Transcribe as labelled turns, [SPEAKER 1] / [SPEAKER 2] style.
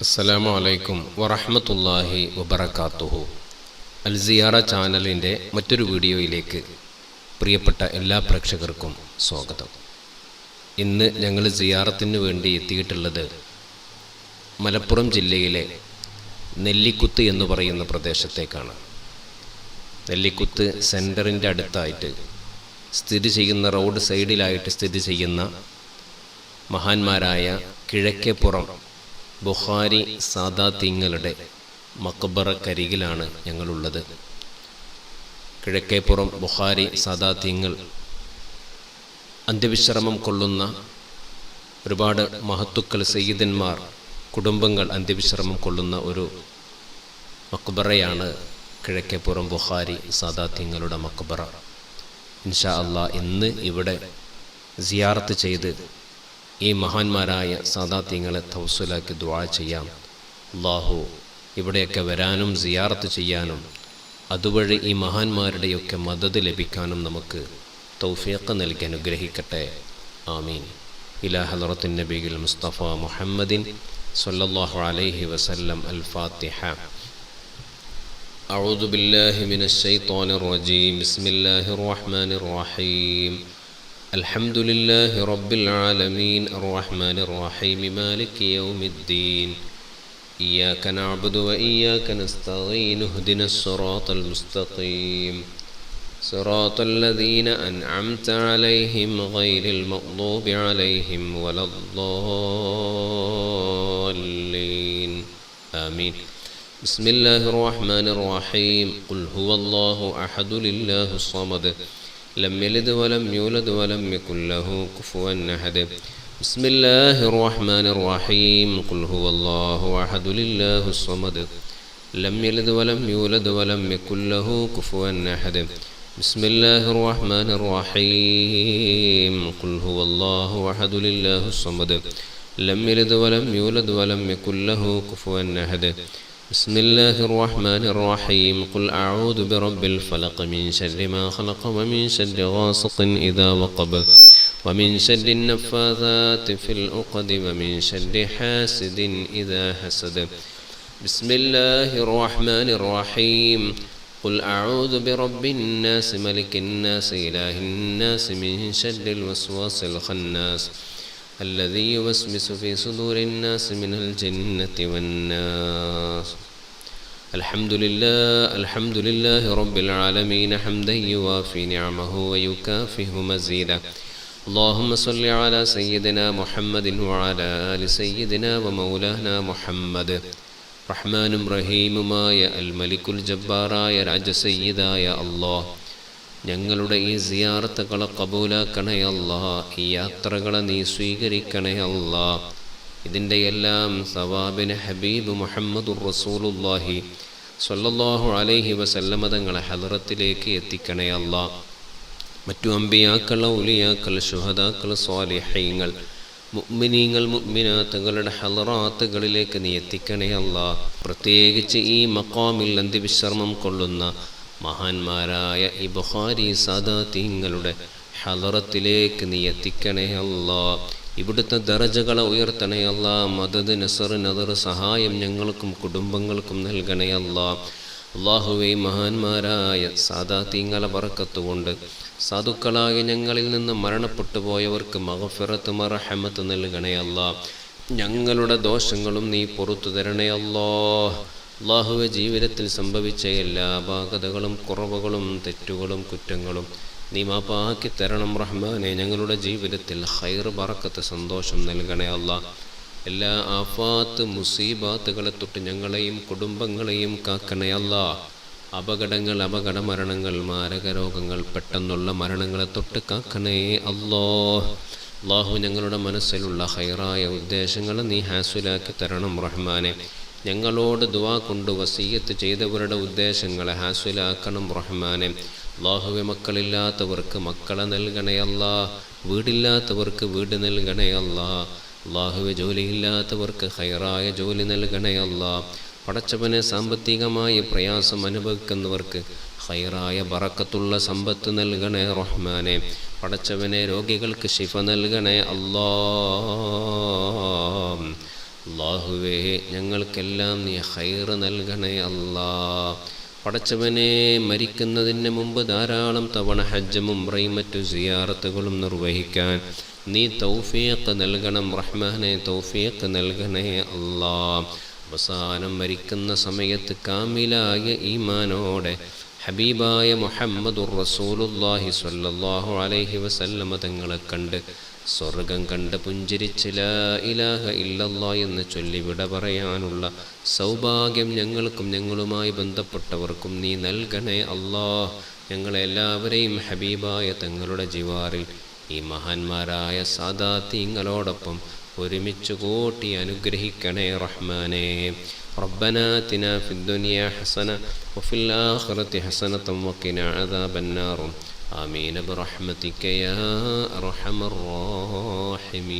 [SPEAKER 1] അസ്സലാമു അലൈക്കും വറഹ്മത്തുള്ളാഹി വബറകാതുഹു. അൽ സിയാറ ചാനലിൻ്റെ മറ്റൊരു വീഡിയോയിലേക്ക് പ്രിയപ്പെട്ട എല്ലാ പ്രേക്ഷകർക്കും സ്വാഗതം. ഇന്ന് ഞങ്ങൾ സിയാറത്തിന് വേണ്ടി എത്തിയിട്ടുള്ളത് മലപ്പുറം ജില്ലയിലെ നെല്ലിക്കുത്ത് എന്ന് പറയുന്ന പ്രദേശത്തേക്കാണ്. നെല്ലിക്കുത്ത് സെൻറ്ററിൻ്റെ അടുത്തായിട്ട് സ്ഥിതി ചെയ്യുന്ന, റോഡ് സൈഡിലായിട്ട് സ്ഥിതി ചെയ്യുന്ന മഹാന്മാരായ കിഴക്കേപ്പുറം ബുഖാരി സാദാത്യങ്ങളുടെ മക്ബറക്കരികിലാണ് ഞങ്ങളുള്ളത്. കിഴക്കേപ്പുറം ബുഖാരി സാദാത്യങ്ങൾ അന്ത്യവിശ്രമം കൊള്ളുന്ന ഒരുപാട് മഹത്തുക്കൾ, സയ്യിദന്മാർ, കുടുംബങ്ങൾ അന്ത്യവിശ്രമം കൊള്ളുന്ന ഒരു മക്ബറയാണ് കിഴക്കേപ്പുറം ബുഖാരി സാദാത്യങ്ങളുടെ മക്ബറ. ഇൻഷാ അല്ലാഹ് ഇന്ന് ഇവിടെ സിയാറത്ത് ചെയ്ത് ഈ മഹാന്മാരായ സാദാത്യങ്ങളെ തവസ്സുലാക്കി ദുആ ചെയ്യാം. അല്ലാഹു ഇവിടെയൊക്കെ വരാനും സിയാറത്ത് ചെയ്യാനും അതുവഴി ഈ മഹാന്മാരുടെയൊക്കെ മദദ് ലഭിക്കാനും നമുക്ക് തൗഫീഖ് നൽകി അനുഗ്രഹിക്കട്ടെ. ആമീൻ. ഇലാ ഹളറത്തുൻ നബിയിൽ മുസ്തഫ മുഹമ്മദിൻ സ്വല്ലല്ലാഹു അലൈഹി വസല്ലം. അൽ ഫാത്തിഹ. അഊദു ബില്ലാഹി മിനശ് ശൈത്വാനിർ റജീം. ബിസ്മില്ലാഹിർ റഹ്മാനിർ റഹീം. الحمد لله رب العالمين الرحمن الرحيم مالك يوم الدين إياك نعبد وإياك نستعين اهدنا الصراط المستقيم صراط الذين أنعمت عليهم غير المغضوب عليهم ولا الضالين آمين. بسم الله الرحمن الرحيم. قل هو الله أحد الله الصمد لم يلد ولم يولد ولم يكن له كفوا أحد. بسم الله الرحمن الرحيم. قل هو الله أحد الله الصمد لم يلد ولم يولد ولم يكن له كفوا أحد. بسم الله الرحمن الرحيم. قل هو الله أحد الله الصمد لم يلد ولم يولد ولم يكن له كفوا أحد. بسم الله الرحمن الرحيم. قل أعوذ برب الفلق من شر ما خلق ومن شر غاسق إذا وقب ومن شر النفاثات في العقد ومن شر حاسد إذا حسد. بسم الله الرحمن الرحيم. قل أعوذ برب الناس ملك الناس إله الناس من شر الوسواس الخناس الذي يوسوس في صدور الناس من الجنة والناس. الحمد لله رب العالمين حمدا يوافي نعمه ويكافئ مزيدا. اللهم صل على سيدنا محمد وعلى آل سيدنا ومولانا محمد. റഹ്മാനും റഹീമുമായ അൽ മലിക്കുൽ ജബ്ബാറായ രാജസയ്യിദായ അല്ലാഹ്, ഞങ്ങളുടെ ഈ സിയാറത്തുകളെ കബൂലാക്കണേ അല്ലാഹ്. ഈ യാത്രകളെ നീ സ്വീകരിക്കണേ അല്ലാഹ്. ഇതിൻ്റെ എല്ലാം സവാബിന് ഹബീബ് മുഹമ്മദുർ റസൂലുള്ളാഹി സ്വല്ലല്ലാഹു അലൈഹി വസല്ലമ തങ്ങളെ ഹളറത്തിലേക്ക് എത്തിക്കണേ അല്ലാഹ്. മറ്റു അമ്പിയാക്കൾ, ഔലിയാക്കൾ, ശുഹദാക്കൾ, സ്വാലിഹീങ്ങൾ, മുഅ്മിനീങ്ങൾ, മുഅ്മിനാത്തുകളുടെ ഹളറാത്തുകളിലേക്ക് നീ എത്തിക്കണേ അല്ലാഹ്. പ്രത്യേകിച്ച് ഈ മഖാമിൽ അന്ത്യവിശ്രമം കൊള്ളുന്ന മഹാന്മാരായ ഈ ബുഖാരി സാദാത്യങ്ങളുടെ ഹളറത്തിലേക്ക് നീ എത്തിക്കണേ അല്ലാഹ്. ഇവിടുത്തെ ദറജകളെ ഉയർത്തണേ അല്ലാഹ്. മദദ്, നസർ, നദർ, സഹായം ഞങ്ങൾക്കും കുടുംബങ്ങൾക്കും നൽകണേ അല്ലാഹ്. അല്ലാഹുവേ, മഹാന്മാരായ സാദാത്യങ്ങളെ ബറക്കത്തുകൊണ്ട് സാധുക്കളായ ഞങ്ങളിൽ നിന്ന് മരണപ്പെട്ടു പോയവർക്ക് മഗ്ഫിറത്ത്, മർഹമത്ത് നൽകണേ അല്ലാഹ്. ഞങ്ങളുടെ ദോഷങ്ങളും നീ പുറത്തു തരണേ അല്ലാഹ്. അല്ലാഹുവേ, ജീവിതത്തിൽ സംഭവിച്ച എല്ലാ അപാകതകളും കുറവുകളും തെറ്റുകളും കുറ്റങ്ങളും നീ മാപ്പാക്കി തരണം റഹ്മാനെ. ഞങ്ങളുടെ ജീവിതത്തിൽ ഖൈർ, ബറക്കത്ത്, സന്തോഷം നൽകണേ അല്ലാഹ്. എല്ലാ ആഫാത്ത്, മുസീബാത്തുകളെ തൊട്ട് ഞങ്ങളെയും കുടുംബങ്ങളെയും കാക്കണേ അല്ലാഹ്. അപകടങ്ങൾ, അപകട മരണങ്ങൾ, മാരക രോഗങ്ങൾ, പെട്ടെന്നുള്ള മരണങ്ങളെ തൊട്ട് കാക്കണേ അല്ലാഹ്. അല്ലാഹു, ഞങ്ങളുടെ മനസ്സിലുള്ള ഖൈറായ ഉദ്ദേശങ്ങൾ നീ ഹാസുലാക്കി തരണം റഹ്മാനെ. ഞങ്ങളോട് ദുആ കൊണ്ട് വസിയ്യത്ത് ചെയ്തവരുടെ ഉദ്ദേശങ്ങളെ ഹാസുലാക്കണം റഹ്മാനെ. അല്ലാഹുവേ, മക്കളില്ലാത്തവർക്ക് മക്കളെ നൽകണേ അല്ലാഹ്. വീടില്ലാത്തവർക്ക് വീട് നൽകണേ അല്ലാഹ്. അല്ലാഹുവേ, ജോലിയില്ലാത്തവർക്ക് ഖൈറായ ജോലി നൽകണേ അല്ലാഹ്. പടച്ചവനെ, സാമ്പത്തികമായി പ്രയാസം അനുഭവിക്കുന്നവർക്ക് ഖൈറായ ബറക്കത്തുള്ള സമ്പത്ത് നൽകണേ റഹ്മാനെ. പടച്ചവനെ, രോഗികൾക്ക് ശിഫ നൽകണേ അല്ലാഹ്. അല്ലാഹുവേ ഞങ്ങൾക്കെല്ലാം നീ ഖൈർ നൽകണേ അല്ലാ. പടച്ചവനെ, മരിക്കുന്നതിന് മുമ്പ് ധാരാളം തവണ ഹജ്ജും ഉംറയും മറ്റു സിയാറത്തുകളും നിർവഹിക്കാൻ നീ തൗഫീഖ് നൽകണം റഹ്മാനെ, തൗഫീഖ് നൽകണേ അല്ലാ. അവസാനം മരിക്കുന്ന സമയത്ത് കാമിലായ ഈമാനോടെ ഹബീബായ മുഹമ്മദുർ റസൂലുള്ളാഹി സ്വല്ലല്ലാഹു അലൈഹി വസല്ലമ തങ്ങളെ കണ്ട് സ്വർഗം കണ്ട് പുഞ്ചിരിച്ച് ലാ ഇലാഹ ഇല്ലല്ലാഹ് എന്ന് ചൊല്ലി വിട പറയാനുള്ള സൗഭാഗ്യം ഞങ്ങൾക്കും ഞങ്ങളുമായി ബന്ധപ്പെട്ടവർക്കും നീ നൽകണേ അല്ലാഹ്. ഞങ്ങളെല്ലാവരെയും ഹബീബായ തങ്ങളുടെ ജിവാറിൽ ഈ മഹാന്മാരായ സാദാത്യങ്ങളോടൊപ്പം ഒരുമിച്ച് കൂട്ടി അനുഗ്രഹിക്കണേ റഹ്മാനേ. റബ്ബനാ ആതിനാ ഫിദ്ദുനിയാ ഹസന വഫിൽ ആഖിറതി ഹസനതൻ വഖിനാ അദാബന്നാർ. ആമീൻ ബിറഹ്മതിക യാ അർഹമർ റാഹിമീൻ.